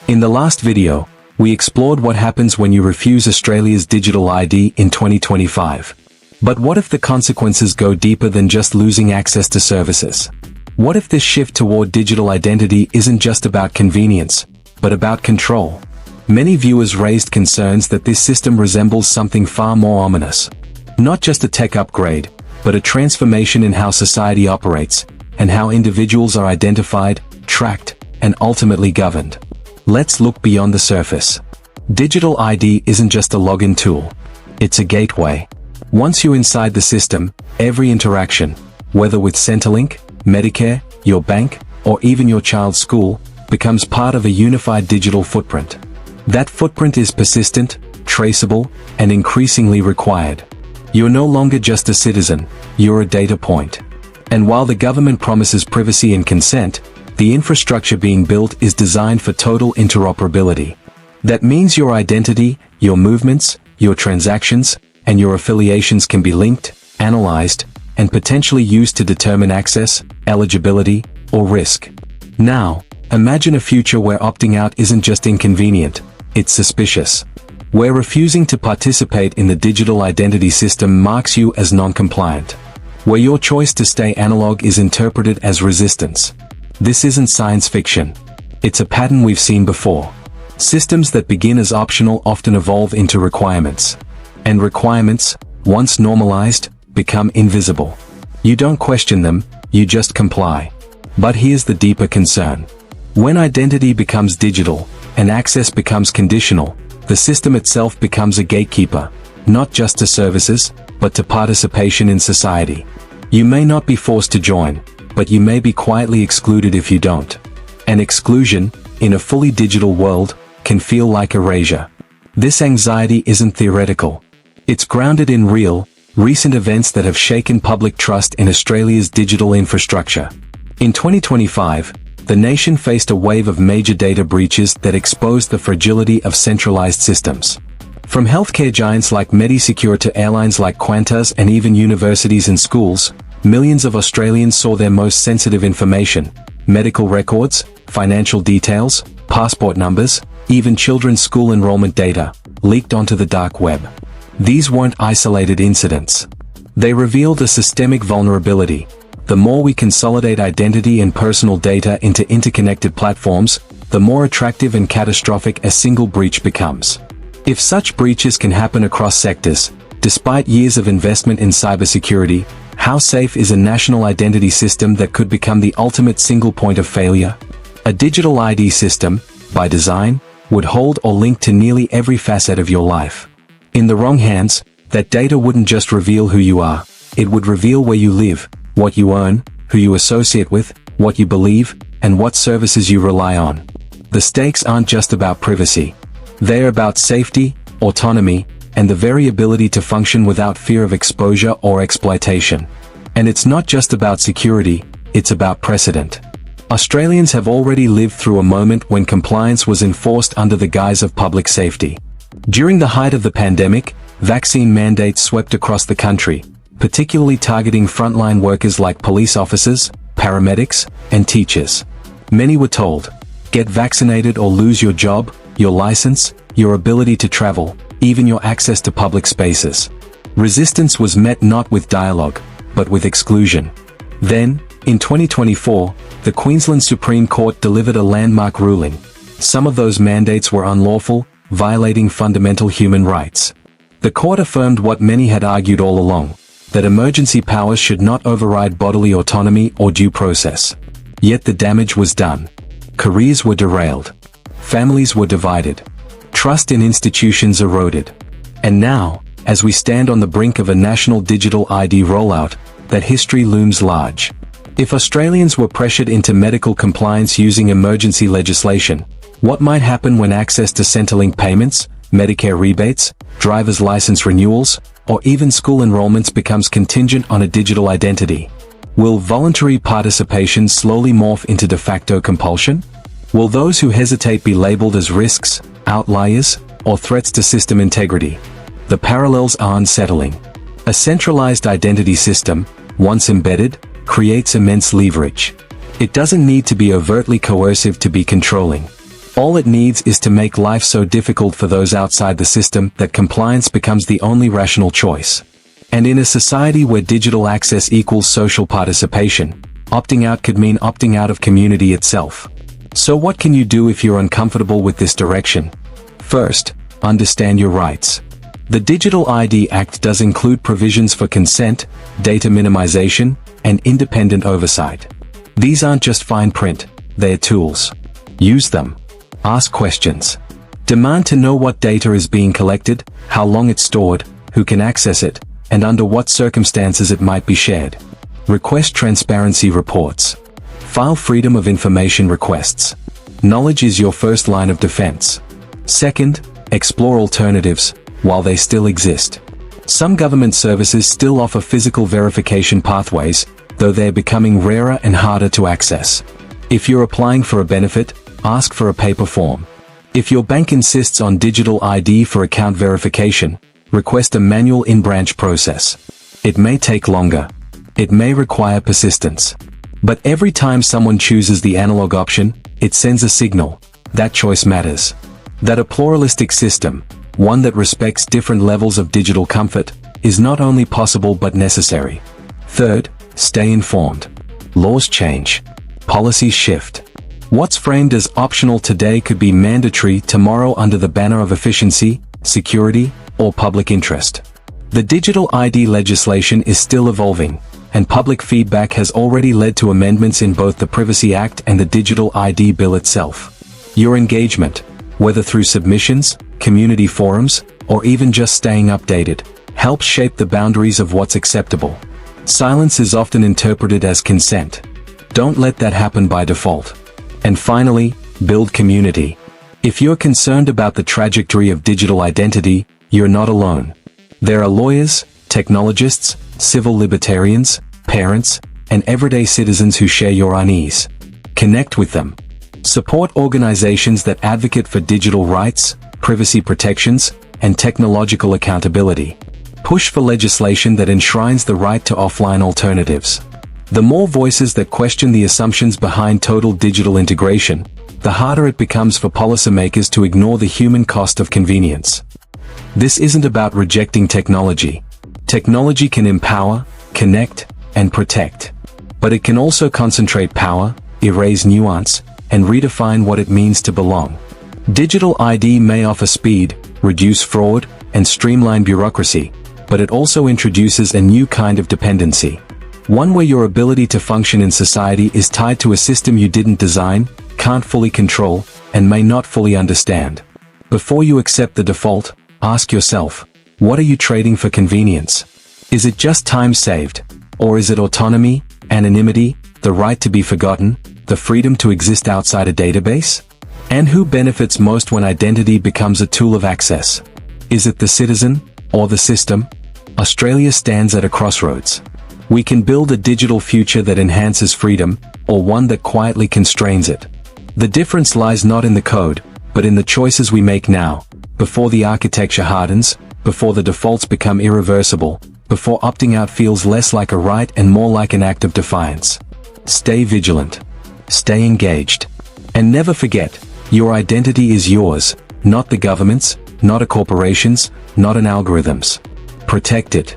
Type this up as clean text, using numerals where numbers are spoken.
In the last video, we explored what happens when you refuse Australia's digital ID in 2025. But what if the consequences go deeper than just losing access to services? What if this shift toward digital identity isn't just about convenience, but about control? Many viewers raised concerns that this system resembles something far more ominous. Not just a tech upgrade, but a transformation in how society operates, and how individuals are identified, tracked, and ultimately governed. Let's look beyond the surface. Digital ID isn't just a login tool. It's a gateway. Once you're inside the system, every interaction, whether with Centrelink, Medicare, your bank, or even your child's school, becomes part of a unified digital footprint. That footprint is persistent, traceable, and increasingly required. You're no longer just a citizen, you're a data point. And while the government promises privacy and consent, the infrastructure being built is designed for total interoperability. That means your identity, your movements, your transactions, and your affiliations can be linked, analyzed, and potentially used to determine access, eligibility, or risk. Now, imagine a future where opting out isn't just inconvenient, it's suspicious. Where refusing to participate in the digital identity system marks you as non-compliant. Where your choice to stay analog is interpreted as resistance. This isn't science fiction. It's a pattern we've seen before. Systems that begin as optional often evolve into requirements. And requirements, once normalized, become invisible. You don't question them, you just comply. But here's the deeper concern. When identity becomes digital, and access becomes conditional, the system itself becomes a gatekeeper, not just to services, but to participation in society. You may not be forced to join, but you may be quietly excluded if you don't. And exclusion, in a fully digital world, can feel like erasure. This anxiety isn't theoretical. It's grounded in real, recent events that have shaken public trust in Australia's digital infrastructure. In 2025, the nation faced a wave of major data breaches that exposed the fragility of centralized systems. From healthcare giants like Medisecure to airlines like Qantas and even universities and schools, millions of Australians saw their most sensitive information, medical records, financial details, passport numbers, even children's school enrollment data, leaked onto the dark web. These weren't isolated incidents. They revealed a systemic vulnerability. The more we consolidate identity and personal data into interconnected platforms, the more attractive and catastrophic a single breach becomes. If such breaches can happen across sectors, despite years of investment in cybersecurity, how safe is a national identity system that could become the ultimate single point of failure? A digital ID system, by design, would hold or link to nearly every facet of your life. In the wrong hands, that data wouldn't just reveal who you are, it would reveal where you live, what you earn, who you associate with, what you believe, and what services you rely on. The stakes aren't just about privacy. They're about safety, autonomy, and the very ability to function without fear of exposure or exploitation. And it's not just about security, it's about precedent. Australians have already lived through a moment when compliance was enforced under the guise of public safety. During the height of the pandemic, vaccine mandates swept across the country, particularly targeting frontline workers like police officers, paramedics, and teachers. Many were told, get vaccinated or lose your job, your license, your ability to travel, even your access to public spaces. Resistance was met not with dialogue, but with exclusion. Then, in 2024, the Queensland Supreme Court delivered a landmark ruling. Some of those mandates were unlawful, violating fundamental human rights. The court affirmed what many had argued all along, that emergency powers should not override bodily autonomy or due process. Yet the damage was done. Careers were derailed. Families were divided. Trust in institutions eroded. And now, as we stand on the brink of a national digital ID rollout, that history looms large. If Australians were pressured into medical compliance using emergency legislation, what might happen when access to Centrelink payments, Medicare rebates, driver's license renewals, or even school enrollments becomes contingent on a digital identity? Will voluntary participation slowly morph into de facto compulsion? Will those who hesitate be labeled as risks, outliers, or threats to system integrity? The parallels are unsettling. A centralized identity system, once embedded, creates immense leverage. It doesn't need to be overtly coercive to be controlling. All it needs is to make life so difficult for those outside the system that compliance becomes the only rational choice. And in a society where digital access equals social participation, opting out could mean opting out of community itself. So what can you do if you're uncomfortable with this direction? First, understand your rights. The Digital ID Act does include provisions for consent, data minimization, and independent oversight. These aren't just fine print, they're tools. Use them. Ask questions. Demand to know what data is being collected, how long it's stored, who can access it, and under what circumstances it might be shared. Request transparency reports. File freedom of information requests. Knowledge is your first line of defense. Second, explore alternatives, while they still exist. Some government services still offer physical verification pathways, though they're becoming rarer and harder to access. If you're applying for a benefit, ask for a paper form. If your bank insists on digital ID for account verification, request a manual in-branch process. It may take longer. It may require persistence. But every time someone chooses the analog option, it sends a signal. That choice matters. That a pluralistic system, one that respects different levels of digital comfort, is not only possible but necessary. Third, stay informed. Laws change. Policies shift. What's framed as optional today could be mandatory tomorrow under the banner of efficiency, security, or public interest. The digital ID legislation is still evolving, and public feedback has already led to amendments in both the Privacy Act and the Digital ID Bill itself. Your engagement, whether through submissions, community forums, or even just staying updated, helps shape the boundaries of what's acceptable. Silence is often interpreted as consent. Don't let that happen by default. And finally, build community. If you're concerned about the trajectory of digital identity, you're not alone. There are lawyers, technologists, civil libertarians, parents, and everyday citizens who share your unease. Connect with them. Support organizations that advocate for digital rights, privacy protections, and technological accountability. Push for legislation that enshrines the right to offline alternatives. The more voices that question the assumptions behind total digital integration, the harder it becomes for policymakers to ignore the human cost of convenience. This isn't about rejecting technology. Technology can empower, connect, and protect. But it can also concentrate power, erase nuance, and redefine what it means to belong. Digital ID may offer speed, reduce fraud, and streamline bureaucracy, but it also introduces a new kind of dependency. One where your ability to function in society is tied to a system you didn't design, can't fully control, and may not fully understand. Before you accept the default, ask yourself, what are you trading for convenience? Is it just time saved? Or is it autonomy, anonymity, the right to be forgotten, the freedom to exist outside a database? And who benefits most when identity becomes a tool of access? Is it the citizen, or the system? Australia stands at a crossroads. We can build a digital future that enhances freedom, or one that quietly constrains it. The difference lies not in the code, but in the choices we make now, before the architecture hardens, before the defaults become irreversible, before opting out feels less like a right and more like an act of defiance. Stay vigilant. Stay engaged. And never forget, your identity is yours, not the government's, not a corporation's, not an algorithm's. Protect it.